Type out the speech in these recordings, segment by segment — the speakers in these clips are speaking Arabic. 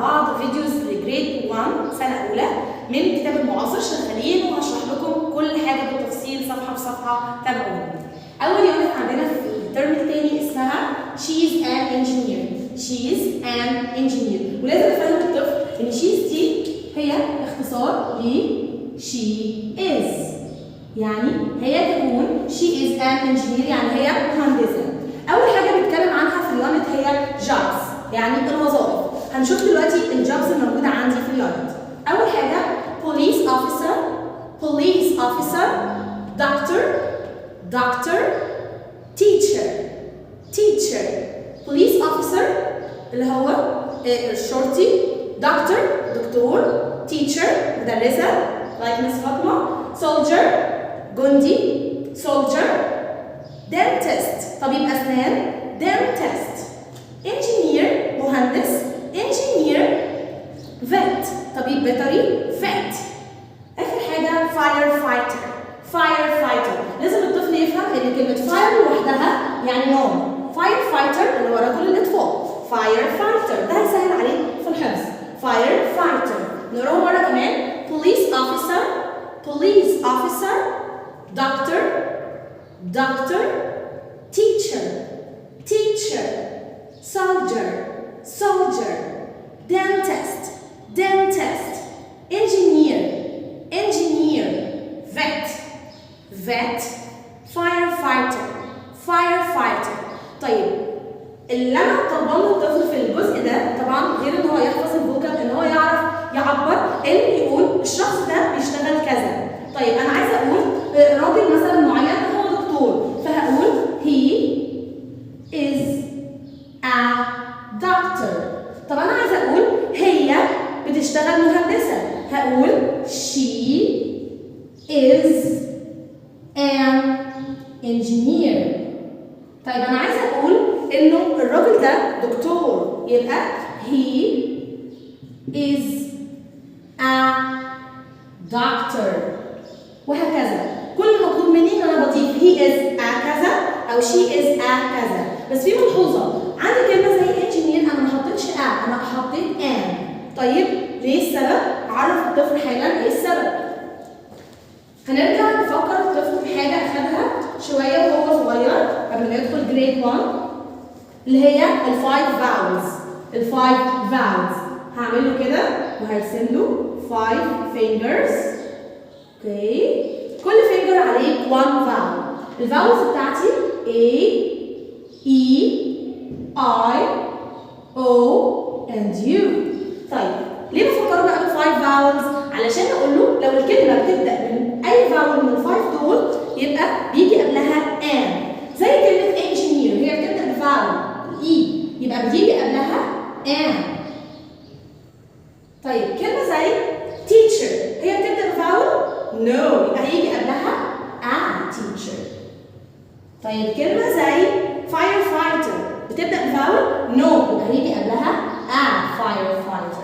بعض فيديوز لجريد 1 سنه اولى من كتاب المعاصر شغالين، وهشرح لكم كل حاجه بالتفصيل صفحه بصفحه. تابعوني. اول يونت عندنا في الترم الثاني اسمها She's an engineer. She's an engineer. ولازم افهم الطفل ان she's دي هي اختصار ل she is، يعني هي تكون she is an engineer يعني هي مهندسه. اول حاجه بنتكلم عنها في اليونت هي jobs يعني الوظائف. هنشوف دلوقتي الجوبز الموجوده عندي في اليونت. اول حاجه police officer، police officer، doctor، doctor، teacher، teacher. police officer اللي هو الشرطي، doctor دكتور، teacher مدرسه like Miss فاطمه، soldier جندي soldier، dentist طبيب اسنان dentist، engineer مهندس engineer، vet طبيب بيطري vet. اخر حاجه firefighter، firefighter. لازم الطفل يفهم ان كلمه fire لوحدها يعني نار، firefighter اللي هو رجل الاطفاء firefighter، ده هيسهل عليك في الحفظ. firefighter. نقراها مره كمان police officer، police officer، doctor، doctor، teacher، teacher، soldier، soldier، dentist، dentist، engineer، engineer، vet، vet، firefighter، firefighter. طيب اللي انا طالباه من الطفل في الجزء ده طبعا غير ان هو يحفظ الفوكاب، ان هو يعرف يعبر، ان يقول الشخص ده بيشتغل كذا. طيب انا عايزه اقول راجل مثلا معين هو دكتور، فهقول he is a doctor. طب انا عايزه اقول هي بتشتغل مهندسه، هقول she is an engineer. طيب انا عايزه اقول انه الراجل ده دكتور، يبقى he is a doctor، وهكذا. كل المطلوب مني ان انا بضيف he is a كذا او she is a كذا. بس في ملحوظه، عندي كلمه زي engineer انا ما حطيتش a، انا حطيت an. طيب ليه السبب؟ عرف الطفل حالا ايه السبب. هنرجع نفكر الطفل بحاجه اخدها شويه وهو صغير قبل ما يدخل جريد 1 اللي هي الفايف فاولز. الفايف فاولز هعمل له كده وهرسم له 5 fingers. اوكي، كل فينجر عليه 1 فاول. الفاولز بتاعتي A E I O and U. طيب ليه بفكره بقى بالفايف فاولز؟ علشان اقول له لو الكلمه بتبدا من اي فاول من الفايف دول يبقى بيجي قبلها an. زي كلمه engineer هي بتبدا بفاول الاي يبقى بيجي قبلها an. طيب كلمه زي teacher هي بتبدا بفاول no يبقى هيجي قبلها a teacher. طيب كلمه زي firefighter بتبدا بفاول no يبقى هيجي قبلها a firefighter.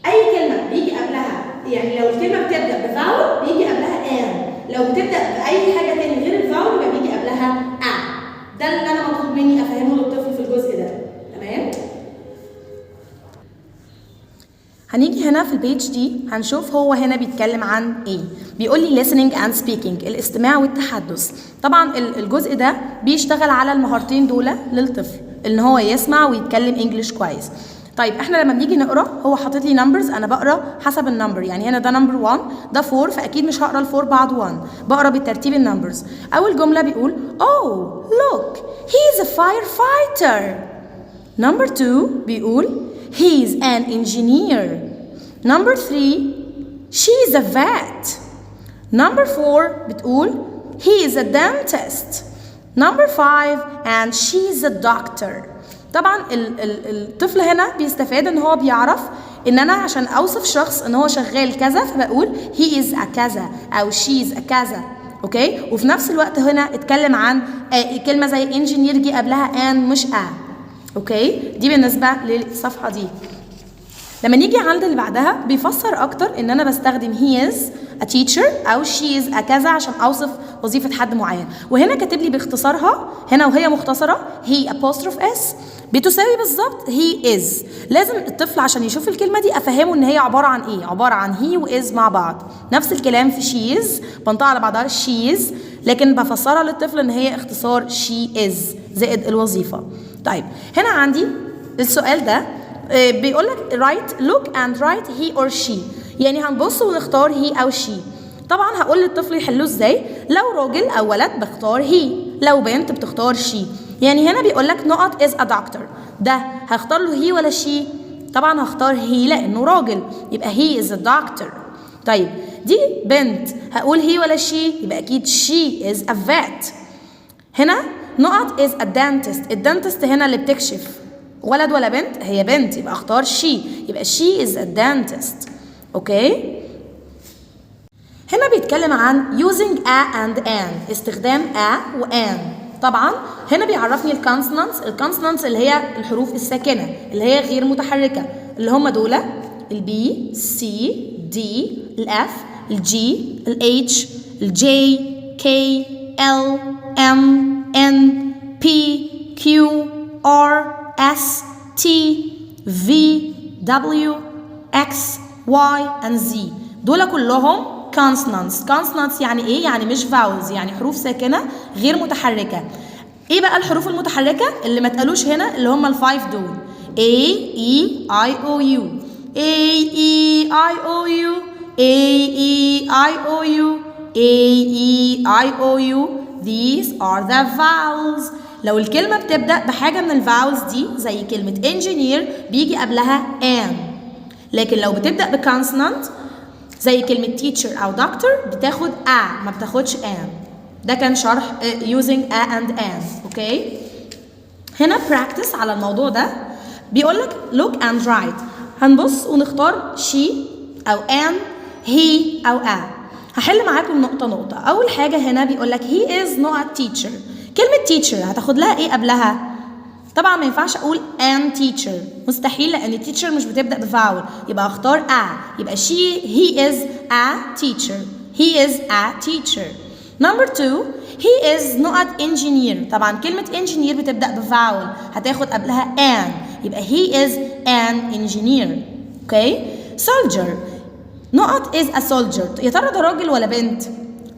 اي كلمه بيجي قبلها، يعني لو الكلمه بتبدا بفاول بيجي قبلها an، لو بتبدا باي حاجه تاني غير الفاول يبقى بيجي قبلها a. ده اللي انا مطلوب مني افهمه للطفل في الجزء ده. تمام؟ هنيجي هنا في البيج دي هنشوف هو هنا بيتكلم عن ايه. بيقول لي listening and speaking الاستماع والتحدث. طبعا الجزء ده بيشتغل على المهارتين دول للطفل، ان هو يسمع ويتكلم انجلش كويس. طيب احنا لما بنيجي نقرا هو حاطط لي نمبرز، انا بقرا حسب النمبر، يعني هنا ده نمبر 1 ده 4 فاكيد مش هقرا ال4 بعد 1، بقرا بالترتيب النمبرز. اول جمله بيقول oh look he is a firefighter. نمبر 2 بيقول he is an engineer. نمبر 3 she is a vet. نمبر 4 بتقول he is a dentist. نمبر 5 and she is a doctor. طبعا الطفل هنا بيستفاد ان هو بيعرف ان انا عشان اوصف شخص ان هو شغال كذا فبقول he is a كذا او she is a كذا. اوكي، وفي نفس الوقت هنا اتكلم عن كلمه زي engineer جه قبلها ان مش a. اوكي، دي بالنسبه للصفحه دي. لما نيجي عند اللي بعدها بيفسر اكتر ان انا بستخدم he is a teacher او she is a كذا عشان اوصف وظيفه حد معين. وهنا كاتب لي باختصارها هنا وهي مختصره he apostrophe s بتساوي بالظبط he is. لازم الطفل عشان يشوف الكلمة دي أفهمه إن هي عبارة عن إيه؟ عبارة عن he و is مع بعض. نفس الكلام في she is، بنطقها على بعضها she is، لكن بفسرها للطفل إن هي اختصار she is زائد الوظيفة. طيب هنا عندي السؤال ده بيقول لك write look and write he or she، يعني هنبص ونختار he أو she. طبعا هقول للطفل يحلوه ازاي. لو راجل أو ولد بختار he، لو بنت بتختار she. يعني هنا بيقول لك نقط is a doctor، ده هختار له he ولا she؟ طبعا هختار he لأنه راجل، يبقى he is a doctor. طيب دي بنت، هقول he ولا she؟ يبقى أكيد she is a vet. هنا نقط is a dentist، الدنتست هنا اللي بتكشف، ولد ولا بنت؟ هي بنت، يبقى اختار she، يبقى she is a dentist. اوكي؟ هنا بيتكلم عن using a and an، استخدام a و an. طبعا هنا بيعرفني الكونسونانتس اللي هي الحروف الساكنه اللي هي غير متحركه، اللي هم دول البي سي دي الاف الجي الاتش الجي كي ال ام ان بي كيو ار اس تي في دبليو اكس واي اند زي. دول كلهم consonants يعني ايه؟ يعني مش vowels، يعني حروف ساكنه غير متحركه. ايه بقى الحروف المتحركه اللي ما اتقالوش هنا؟ اللي هم الفايف دول A E I O U A E I O U A E I O U A E I O U. These are the vowels. لو الكلمه بتبدا بحاجه من الفاولز دي زي كلمه engineer بيجي قبلها an، لكن لو بتبدا بكونسونانت زي كلمة teacher أو doctor بتاخد a، ما بتاخدش an. ده كان شرح using a and an. أوكي؟ هنا practice على الموضوع ده. بيقولك look and write، هنبص ونختار she أو an he أو a. هحل معاكم نقطة نقطة. أول حاجة هنا بيقولك he is not teacher. كلمة teacher هتاخد لها إيه قبلها؟ طبعا ما ينفعش اقول an teacher، مستحيل لان teacher مش بتبدا بفاول، يبقى اختار a، يبقى he is a teacher. he is a teacher. number 2 he is not engineer. طبعا كلمه engineer بتبدا بفاول، هتاخد قبلها an، يبقى he is an engineer. اوكي؟ soldier نقط is a soldier. يا ترى ده راجل ولا بنت؟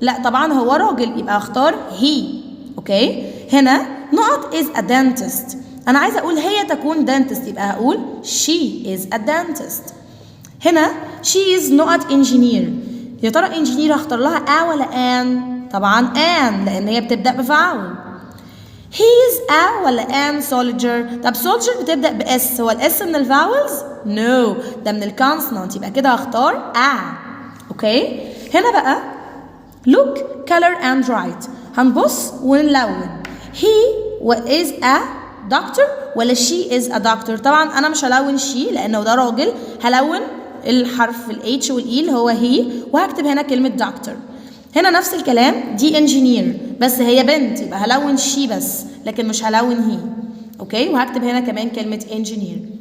لا طبعا هو راجل، يبقى اختار he. اوكي؟ هنا نقط is a dentist، أنا عايزة أقول هي تكون dentist، يبقى هقول she is a dentist. هنا she is not engineer، يا ترى engineer هختار لها a ولا an؟ طبعا an لأن هي بتبدأ بفاول. he is a ولا an soldier؟ طب soldier بتبدأ بS، هو الS من الفاولز؟ no، ده من الكونسونانت، يبقى كده هختار a. أوكي؟ هنا بقى look color and write، هنبص ونلون. he is a doctor ولا she is a doctor؟ طبعا انا مش هلون she لانه ده راجل، هلون الحرف ال H وال E اللي هو he، وهكتب هنا كلمة doctor. هنا نفس الكلام، دي engineer بس هي بنت، يبقى هلون she بس لكن مش هلون he. اوكي؟ وهكتب هنا كمان كلمة engineer.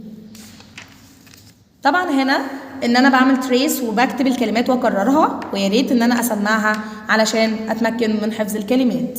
طبعا هنا ان انا بعمل تريس وبكتب الكلمات واكررها، ويا ريت ان انا اسمعها علشان اتمكن من حفظ الكلمات.